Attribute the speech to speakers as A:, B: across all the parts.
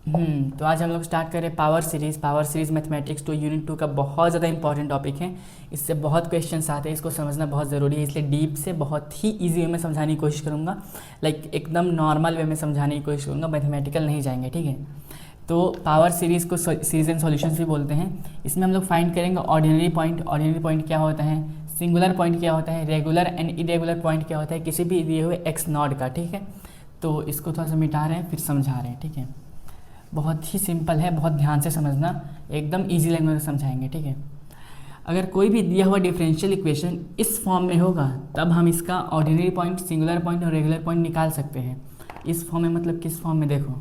A: तो आज हम लोग स्टार्ट करें पावर सीरीज़ मैथमेटिक्स 2 यूनिट 2 का बहुत ज़्यादा इंपॉर्टेंट टॉपिक है। इससे बहुत क्वेश्चंस आते हैं, इसको समझना बहुत ज़रूरी है, इसलिए डीप से बहुत ही इजी वे में समझाने की कोशिश करूँगा। लाइक एकदम नॉर्मल वे में समझाने की कोशिश करूँगा, मैथमेटिकल नहीं जाएंगे, ठीक है। तो पावर सीरीज़ को सीरीज एंड सॉल्यूशंस भी बोलते हैं। इसमें हम लोग फाइंड करेंगे ऑर्डिनरी पॉइंट क्या होता है, सिंगुलर पॉइंट क्या होता है, रेगुलर एंड इरेगुलर पॉइंट क्या होता है किसी भी दिए हुए एक्स नॉट का, ठीक है। तो इसको थोड़ा सा मिटा रहे हैं फिर समझा रहे हैं, ठीक है। बहुत ही सिंपल है, बहुत ध्यान से समझना, एकदम इजी लैंग्वेज में समझाएंगे, ठीक है। अगर कोई भी दिया हुआ डिफरेंशियल इक्वेशन इस फॉर्म में होगा तब हम इसका ऑर्डिनरी पॉइंट, सिंगुलर पॉइंट और रेगुलर पॉइंट निकाल सकते हैं। इस फॉर्म में मतलब किस फॉर्म में, देखो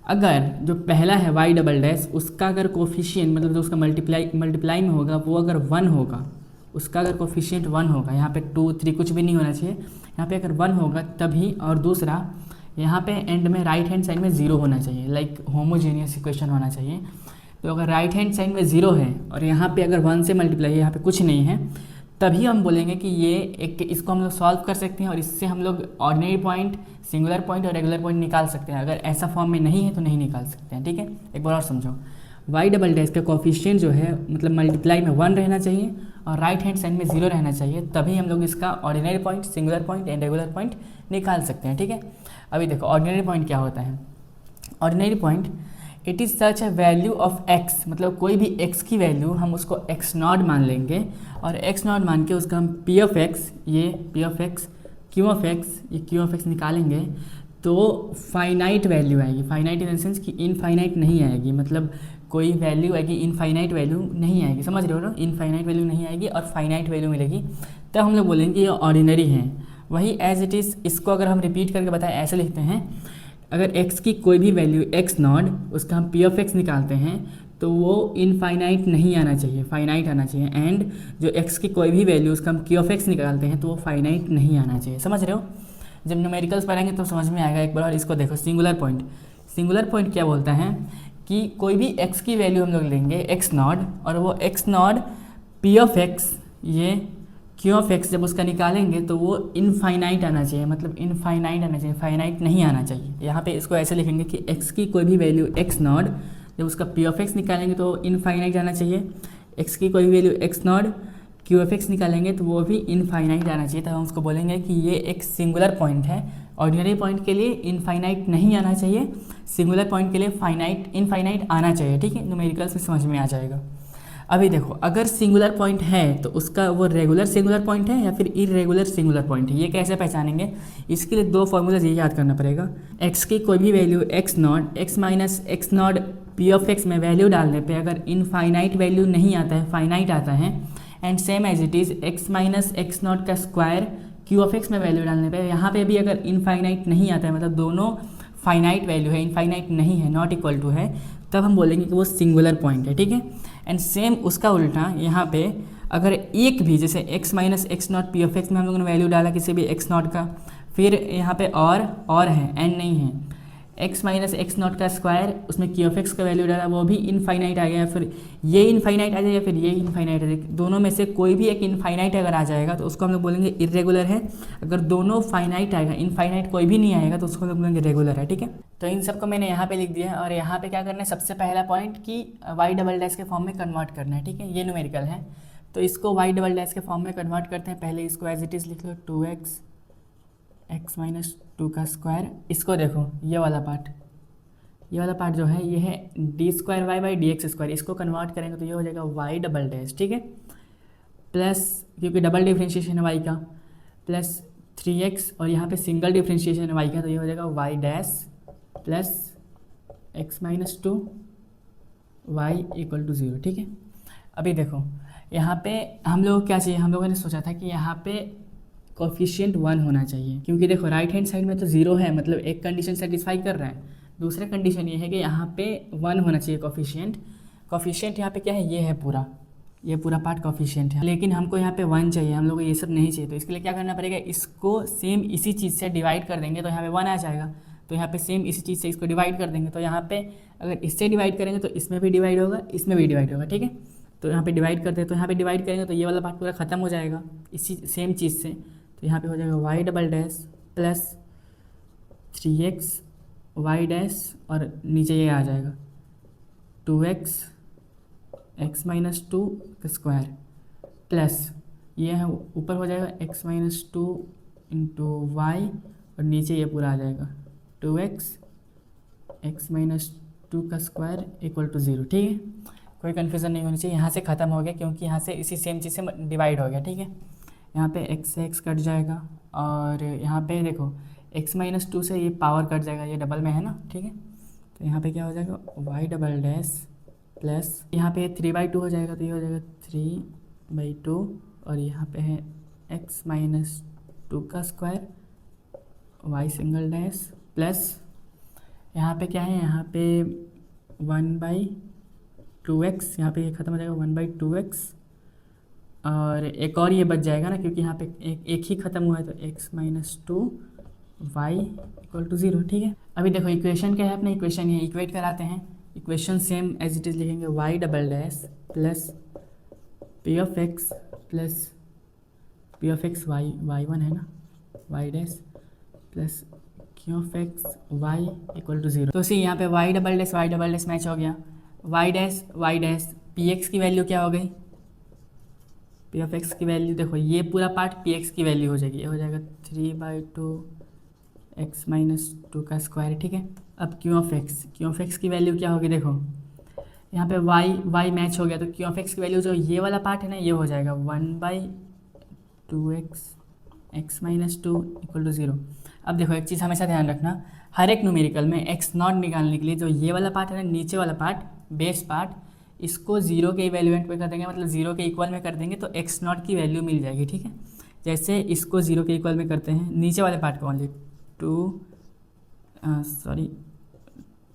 A: अगर जो पहला है वाई डबल डैश, उसका अगर कोफिशिएंट मतलब जो उसका मल्टीप्लाई में होगा वो अगर 1 होगा, उसका अगर कोफिशिएंट 1 होगा, यहाँ पे 2 3 कुछ भी नहीं होना चाहिए, यहाँ पे अगर 1 होगा तभी, और दूसरा यहाँ पे एंड में राइट हैंड साइड में 0 होना चाहिए, लाइक होमोजेनियस इक्वेशन होना चाहिए। तो अगर राइट हैंड साइड में 0 है और यहाँ पे अगर 1 से मल्टीप्लाई है, यहाँ पे कुछ नहीं है, तभी हम बोलेंगे कि ये एक, इसको हम लोग सॉल्व कर सकते हैं और इससे हम लोग ऑर्डिनरी पॉइंट, सिंगुलर पॉइंट और रेगुलर पॉइंट निकाल सकते हैं। अगर ऐसा फॉर्म में नहीं है तो नहीं निकाल सकते हैं, ठीक है। एक बार और समझो, वाई डबल डैश का कोफिशिएंट जो है मतलब मल्टीप्लाई में 1 रहना चाहिए और राइट हैंड साइड में 0 रहना चाहिए, तभी हम लोग इसका ordinary point, singular point and regular point निकाल सकते हैं, ठीक है। अभी देखो ऑर्डिनरी पॉइंट क्या होता है। Ordinary point it is such a value of x, मतलब कोई भी एक्स की वैल्यू हम उसको एक्स नॉट मान लेंगे और एक्स नॉट मान के उसका हम पी ऑफ एक्स, ये P of x, Q of x, ये क्यू ऑफ एक्स निकालेंगे तो फाइनाइट वैल्यू आएगी। फाइनाइट इन द सेंस कि इनफाइनाइट नहीं आएगी, मतलब कोई वैल्यू आएगी, इनफाइनाइट वैल्यू नहीं आएगी, समझ रहे हो ना। इनफाइनाइट वैल्यू नहीं आएगी और फाइनाइट वैल्यू मिलेगी, तब हम लोग बोलेंगे ये ऑर्डिनरी है। वही एज इट इज़, इसको अगर हम रिपीट करके बताएं, ऐसे लिखते हैं, अगर x की कोई भी वैल्यू x नॉट, उसका हम p ऑफ x निकालते हैं तो वो इनफाइनाइट नहीं आना चाहिए, फाइनाइट आना चाहिए। एंड जो x की कोई भी वैल्यू उसका हम q ऑफ x निकालते हैं तो वो फाइनाइट नहीं आना चाहिए, समझ रहे हो। जब न्यूमेरिकल्स पढ़ेंगे तो समझ में आएगा एक बार। और इसको देखो सिंगुलर पॉइंट, सिंगुलर पॉइंट क्या बोलता है कि कोई भी x की वैल्यू हम लोग लेंगे x नॉट और वो x not p of x, ये q ऑफ x जब उसका निकालेंगे तो वो इनफाइनाइट आना चाहिए, मतलब इनफाइनाइट आना चाहिए, फाइनाइट नहीं आना चाहिए। यहाँ पे इसको ऐसे लिखेंगे कि x की कोई भी वैल्यू x नॉट, जब उसका p ऑफ x निकालेंगे तो इनफाइनाइट आना चाहिए। x की कोई भी value x not q of x निकालेंगे तो वो भी इनफाइनाइट आना चाहिए, तब हम उसको बोलेंगे कि ये एक सिंगुलर पॉइंट है। ऑर्डिनरी पॉइंट के लिए इनफाइनाइट नहीं आना चाहिए, सिंगुलर पॉइंट के लिए फाइनाइट, इनफाइनाइट आना चाहिए, ठीक है। न्यूमेरिकल्स में समझ में आ जाएगा। अभी देखो अगर सिंगुलर पॉइंट है तो उसका वो रेगुलर सिंगुलर पॉइंट है या फिर इरेगुलर सिंगुलर पॉइंट है, ये कैसे पहचानेंगे। इसके लिए 2 फॉर्मूलाज ये याद करना पड़ेगा। x की कोई भी value x not, x minus x not P of x में वैल्यू डालने पे अगर इनफाइनाइट वैल्यू नहीं आता है, फाइनाइट आता है, and same as it is x minus x not का स्क्वायर क्यू ऑफ एक्स में वैल्यू डालने पे यहाँ पे भी अगर इनफाइनाइट नहीं आता है, मतलब दोनों फाइनाइट वैल्यू है, इनफाइनाइट नहीं है, नॉट इक्वल टू है, तब हम बोलेंगे कि वो सिंगुलर पॉइंट है, ठीक है। एंड सेम उसका उल्टा यहाँ पे अगर एक भी, जैसे x minus x not P of x में हम लोगों ने वैल्यू डाला किसी भी x नॉट का, फिर यहाँ पे और है, एंड नहीं है, x माइनस एक्स नॉट का स्क्वायर, उसमें q ऑफ एक्स का वैल्यू डाला, वो भी इनफाइनाइट आ गया, फिर ये इनफाइनाइट आ जाएगा, फिर ये इनफाइनाइट आ जाएगा। दोनों में से कोई भी एक इनफाइनाइट अगर आ जाएगा तो उसको हम लोग बोलेंगे इरेगुलर है। अगर दोनों फाइनाइट आएगा, इनफाइनाइट कोई भी नहीं आएगा तो उसको हम लोग बोलेंगे रेगुलर है, ठीक है। तो इन सबको मैंने यहाँ पे लिख दिया है और यहाँ पे क्या करना है, सबसे पहला पॉइंट कि वाई डबल डैश के फॉर्म में कन्वर्ट करना है, ठीक है। ये न्यूमेरिकल है तो इसको वाई डबल डैश के फॉर्म में कन्वर्ट करते हैं। पहले इसको एज इट इज़ लिख लो, 2x x माइनस 2 का स्क्वायर। इसको देखो ये वाला पार्ट जो है ये है d square y by d x square, इसको कन्वर्ट करेंगे तो ये हो जाएगा वाई डबल डैश, ठीक है, प्लस, क्योंकि डबल डिफ्रेंशिएशन है वाई का, प्लस 3x और यहाँ पे सिंगल डिफ्रेंशिएशन है वाई का, तो ये हो जाएगा y dash plus x minus 2 y equal to 0, ठीक है। अभी देखो यहाँ पे हम लोग क्या चाहिए, हम लोगों ने सोचा था कि यहाँ पे कोफिशिएंट 1 होना चाहिए, क्योंकि देखो राइट हैंड साइड में तो 0 है, मतलब एक कंडीशन सेटिस्फाई कर रहा है। दूसरा कंडीशन ये है कि यहाँ पे 1 होना चाहिए कोफिशिएंट यहाँ पे क्या है, ये पूरा पार्ट कोफिशिएंट है, लेकिन हमको यहाँ पे 1 चाहिए, हम लोग को ये सब नहीं चाहिए। तो इसके लिए क्या करना पड़ेगा, इसको सेम इसी चीज़ से डिवाइड कर देंगे तो यहाँ पे 1 आ जाएगा। तो यहाँ पे सेम इसी चीज़ से इसको डिवाइड कर देंगे, तो यहाँ पे अगर इससे डिवाइड करेंगे तो इसमें भी डिवाइड होगा, इसमें भी डिवाइड होगा, ठीक है। तो यहाँ पे डिवाइड करते हैं, तो यहाँ पे डिवाइड करेंगे तो ये वाला पार्ट पूरा खत्म हो जाएगा इसी सेम चीज़ से। तो यहाँ पे हो जाएगा y double dash plus 3x y dash और नीचे ये आ जाएगा 2x x माइनस टू का स्क्वायर प्लस ये है ऊपर हो जाएगा x minus two into y और नीचे ये पूरा आ जाएगा 2x x माइनस टू का स्क्वायर इक्वल टू 0। ठीक है, कोई कन्फ्यूज़न नहीं होनी चाहिए। यहाँ से ख़त्म हो गया क्योंकि यहाँ से इसी सेम चीज़ से डिवाइड हो गया। ठीक है, यहाँ पे x से x कट जाएगा और यहाँ पे देखो x माइनस टू से ये पावर कट जाएगा, ये डबल में है ना। ठीक है, तो यहाँ पे क्या हो जाएगा y डबल डैश प्लस यहाँ पे 3/2 हो जाएगा, तो ये हो जाएगा 3/2 और यहाँ पे है x माइनस टू का square y single dash plus यहाँ पे क्या है, यहाँ पे 1/2x, यहाँ पे ये ख़त्म हो जाएगा 1/2x और एक और ये बच जाएगा ना क्योंकि यहाँ पे एक ही ख़त्म हुआ है, तो x minus two y equal to 0। ठीक है, अभी देखो इक्वेशन क्या है, अपना इक्वेशन ये इक्वेट कराते हैं। Equation same as it is लिखेंगे y double dash plus p of x plus p of x y1 है ना, y dash plus q of x y equal to 0। तो सी यहाँ पे y डबल डैश मैच हो गया, y डैश पी एक्स की value क्या हो गई, पी ऑफ एक्स की वैल्यू देखो ये पूरा पार्ट पी एक्स की वैल्यू हो जाएगी, ये हो जाएगा 3/2 x माइनस टू का स्क्वायर। ठीक है, अब क्यू ऑफ एक्स की वैल्यू क्या होगी, देखो यहाँ पे y मैच हो गया, तो क्यू ऑफ एक्स की वैल्यू जो ये वाला पार्ट है ना ये हो जाएगा 1/2x x minus two equal to 0। अब देखो एक चीज़ हमेशा ध्यान रखना, हर एक न्यूमेरिकल में x नॉट निकालने के लिए जो ये वाला पार्ट है ना, नीचे वाला पार्ट बेस पार्ट, इसको 0 के इवेल्युएंट पे कर देंगे, मतलब 0 के इक्वल में कर देंगे तो x नॉट की वैल्यू मिल जाएगी। ठीक है, जैसे इसको 0 के इक्वल में करते हैं, नीचे वाले पार्ट को ओनली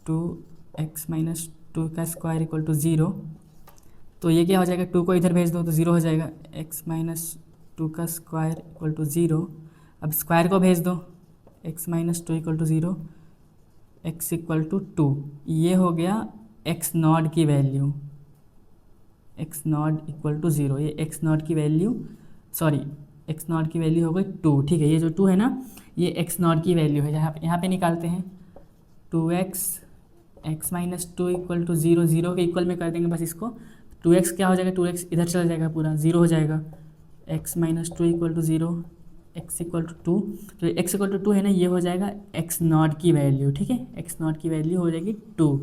A: 2x माइनस टू का स्क्वायर इक्वल टू 0, तो ये क्या हो जाएगा, 2 को इधर भेज दो तो 0 हो जाएगा, x माइनस टू का स्क्वायर इक्वल टू 0। अब स्क्वायर को भेज दो, x minus two equal to 0, x equal to 2, ये हो गया x नॉट की value, x not equal to 0, ये x नॉट की वैल्यू x नॉट की वैल्यू हो गई 2। ठीक है, ये जो 2 है ना ये x नॉट की वैल्यू है, यहाँ पे निकालते हैं 2x x minus two equal to 0, 0 के इक्वल में कर देंगे बस इसको, 2x क्या हो जाएगा, 2x इधर चला जाएगा पूरा 0 हो जाएगा, x minus two equal to 0, x equal to 2, तो x इक्वल टू 2 है ना, ये हो जाएगा x नॉट की वैल्यू। ठीक है, x नॉट की वैल्यू हो जाएगी 2।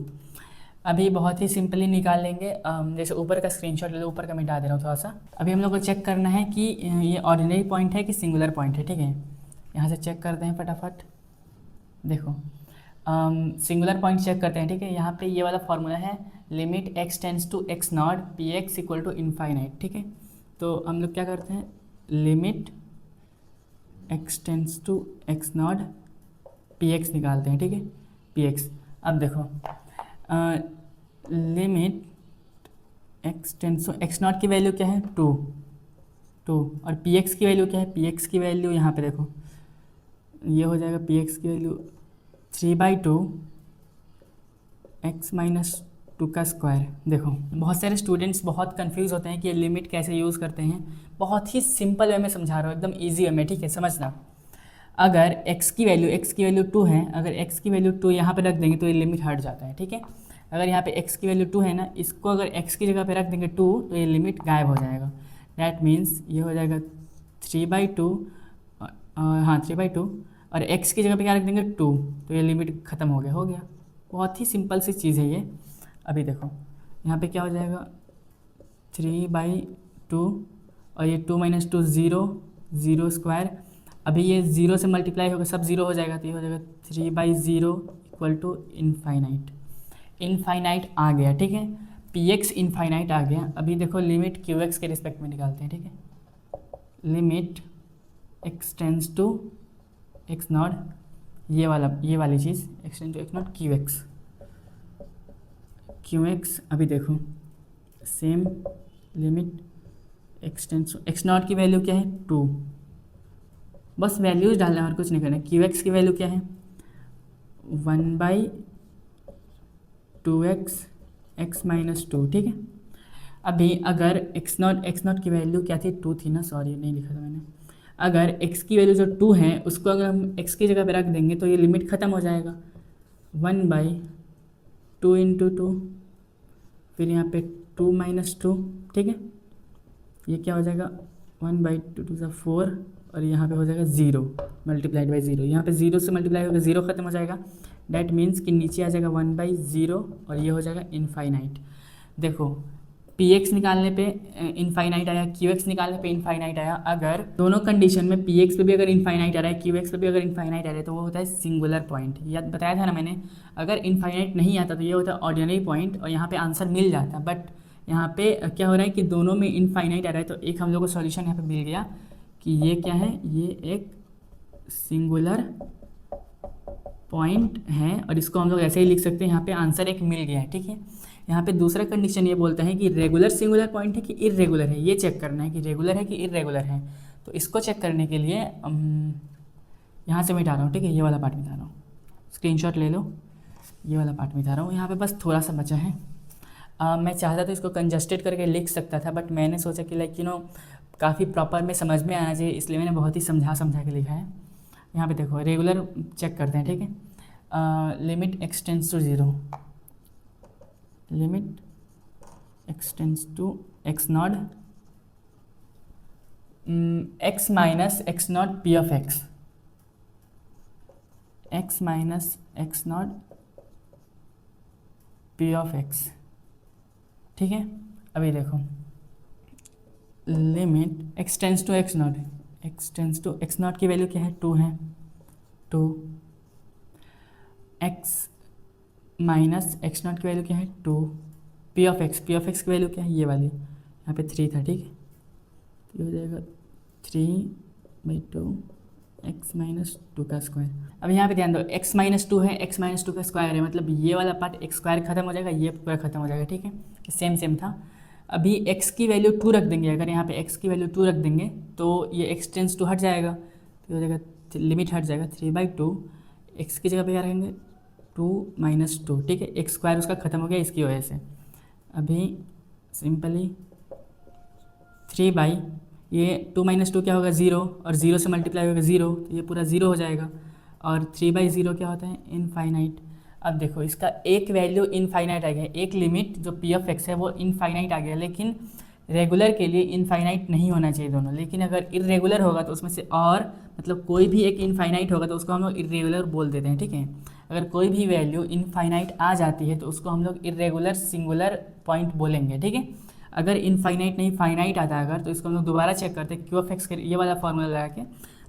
A: अभी बहुत ही सिंपली निकाल लेंगे, जैसे ऊपर का स्क्रीनशॉट ले लो, ऊपर का मिटा दे रहा हूँ थोड़ा सा। अभी हम लोग को चेक करना है कि ये ऑर्डिनरी पॉइंट है कि सिंगुलर पॉइंट है। ठीक है, यहाँ से चेक करते हैं फटाफट, देखो सिंगुलर पॉइंट चेक करते हैं। ठीक है, यहाँ पे ये वाला फार्मूला है limit x tends to x not p x equal to infinite. ठीक है, तो हम लोग क्या करते हैं, limit x tends to x not p x निकालते हैं। ठीक है, पी एक्स, अब देखो limit x tends to x not की वैल्यू क्या है 2 और पी एक्स की वैल्यू क्या है, पी एक्स की वैल्यू यहाँ पे देखो ये हो जाएगा पी एक्स की वैल्यू 3/2 x माइनस टू का स्क्वायर। देखो बहुत सारे स्टूडेंट्स बहुत कंफ्यूज होते हैं कि ये लिमिट कैसे यूज़ करते हैं, बहुत ही सिंपल वे में समझा रहा हूँ, एकदम इजी वे में। ठीक है, समझना, अगर x की वैल्यू 2 है, अगर x की वैल्यू 2 यहाँ पे रख देंगे तो ये लिमिट हट जाता है। ठीक है, अगर यहाँ पे x की वैल्यू 2 है ना, इसको अगर x की जगह पे रख देंगे 2 तो ये लिमिट गायब हो जाएगा। डैट मीन्स ये हो जाएगा 3/2, हाँ 3/2, और x की जगह पे क्या रख देंगे 2, तो ये लिमिट ख़त्म हो गया। बहुत ही सिंपल सी चीज़ है ये। अभी देखो यहाँ पे क्या हो जाएगा 3/2 और ये 2 माइनस 2 0 स्क्वायर, अभी ये 0 से मल्टीप्लाई होगा, सब 0 हो जाएगा, तो ये हो जाएगा 3/0 इक्वल टू इनफाइनाइट आ गया। ठीक है, पी एक्स इनफाइनाइट आ गया। अभी देखो लिमिट क्यू एक्स के रिस्पेक्ट में निकालते हैं। ठीक है, limit x tends to x not, ये वाली चीज़ x tends to x not q x. अभी देखो same limit x tends to x not की वैल्यू क्या है 2, बस वैल्यूज डालना है और कुछ नहीं करना। क्यू एक्स की वैल्यू क्या है 1/2x x माइनस 2। ठीक है, अभी अगर x नॉट की वैल्यू क्या थी 2 थी ना, सॉरी नहीं लिखा था मैंने। अगर x की वैल्यू जो 2 है उसको अगर हम x की जगह पे रख देंगे तो ये लिमिट ख़त्म हो जाएगा। 1/2 इंटू 2, फिर यहाँ पे 2 - 2, ठीक है। ये क्या हो जाएगा 1/2 2 = 4, और यहाँ पे हो जाएगा 0 मल्टीप्लाइड बाई 0। यहाँ पे 0 से मल्टीप्लाई होकर 0 खत्म हो जाएगा। डैट मीन्स कि नीचे आ जाएगा 1/0 और ये हो जाएगा इनफाइनाइट। देखो px निकालने पे इनफाइनाइट आया, qx निकालने पे इनफाइनाइट आया। अगर दोनों कंडीशन में px पे भी अगर इनफाइनाइट आ रहा है, qx पे भी अगर इनफाइनाइट आ रहा है, तो वो होता है सिंगुलर पॉइंट। याद बताया था ना मैंने, अगर इनफाइनाइट नहीं आता तो ये होता है ऑर्डिनरी पॉइंट, और यहाँ पे आंसर मिल जाता। बट यहाँ पे क्या हो रहा है कि दोनों में इनफाइनाइट आ रहा है, तो एक हम लोग को सॉल्यूशन यहाँ पे मिल गया कि ये क्या है, ये एक सिंगुलर पॉइंट है, और इसको हम लोग ऐसे ही लिख सकते हैं। यहाँ पे आंसर एक मिल गया है, ठीक है। यहाँ पे दूसरा कंडीशन ये बोलता है कि रेगुलर सिंगुलर पॉइंट है कि इर्रेगुलर है, ये चेक करना है कि रेगुलर है कि इर्रेगुलर है। तो इसको चेक करने के लिए यहाँ से मिटा रहा हूँ, ठीक है, ये वाला पार्ट मिटा रहा हूँ, स्क्रीनशॉट ले लो, ये वाला पार्ट मिटा रहा हूँ। यहाँ पे बस थोड़ा सा बचा है। मैं चाहता तो इसको कंजस्टेड करके लिख सकता था, बट मैंने सोचा कि लाइक काफ़ी प्रॉपर में समझ में आना चाहिए, इसलिए मैंने बहुत ही समझा के लिखा है। यहाँ पे देखो रेगुलर चेक करते हैं, ठीक है। Limit x tends to 0, limit x tends to x0 x minus x0 p of x, x minus x0 p of x, ठीक है। अभी देखो limit x tends to x0, x tends to x0 की value क्या है, 2 है, 2, x minus x0 की value क्या है, 2, p ऑफ x की वैल्यू क्या है, ये वाली, यहाँ पे 3 था, ठीक है। तो ये हो जाएगा 3/2 x माइनस 2 का स्क्वायर। अब यहाँ पे ध्यान दो, x माइनस 2 है, x माइनस 2 का स्क्वायर है, मतलब ये वाला पार्ट x स्क्वायर खत्म हो जाएगा, ये पूरा खत्म हो जाएगा, ठीक है। सेम था। अभी x की वैल्यू 2 रख देंगे, अगर यहाँ पे x की वैल्यू 2 रख देंगे तो ये x टेंड्स टू हट जाएगा, तो हो जाएगा लिमिट हट जाएगा 3/2, x की जगह पे क्या रखेंगे 2 - 2, ठीक है। x स्क्वायर उसका खत्म हो गया इसकी वजह से। अभी सिंपली 3 ये 2 - 2 क्या होगा 0, और 0 से मल्टीप्लाई होगा 0, तो ये पूरा 0 हो जाएगा। और 3/0 क्या होता है, इनफाइनाइट। अब देखो इसका एक वैल्यू इनफाइनाइट आ गया, एक लिमिट जो p ऑफ x है वो इनफाइनाइट आ गया, लेकिन रेगुलर के लिए इनफाइनाइट नहीं होना चाहिए दोनों। लेकिन अगर इरेगुलर होगा तो उसमें से, और मतलब कोई भी एक इनफाइनाइट होगा तो उसको हम लोग इरेगुलर बोल देते हैं, ठीक है। अगर कोई भी वैल्यू इनफाइनाइट आ जाती है तो उसको हम लोग इरेगुलर सिंगुलर पॉइंट बोलेंगे, ठीक है। अगर इनफाइनाइट नहीं फाइनाइट आता है अगर, तो इसको हम लोग दोबारा चेक करते हैं, क्यू ऑफ एक्स ये वाला फॉर्मूला लगा के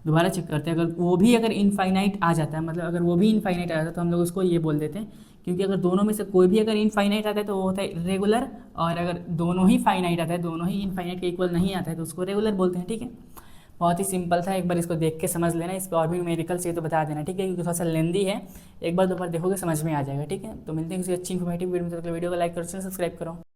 A: दोबारा चेक करते हैं। अगर वो भी अगर इनफाइनाइट आ जाता है, मतलब अगर वो भी इनफाइनाइट आ जाता है तो हम लोग उसको ये बोल देते हैं, क्योंकि अगर दोनों में से कोई भी अगर इनफाइनाइट आता है तो वो होता है इरेगुलर, और अगर दोनों ही फाइनाइट आता है, दोनों ही इनफाइनाइट के इक्वल नहीं आता है तो उसको रेगुलर बोलते हैं, ठीक है। बहुत ही सिंपल था, एक बार इसको देख के समझ लेना, इस पर और भी न्यूमेरिकल चाहिए तो बता देना, ठीक है, क्योंकि थोड़ा सा लेंदी है, एक बार दो बार देखोगे समझ में आ जाएगा, ठीक है। तो मिलते हैं किसी अच्छी इन्फॉर्मेटिव वीडियो में, तो वीडियो को लाइक करो, सब्सक्राइब करो।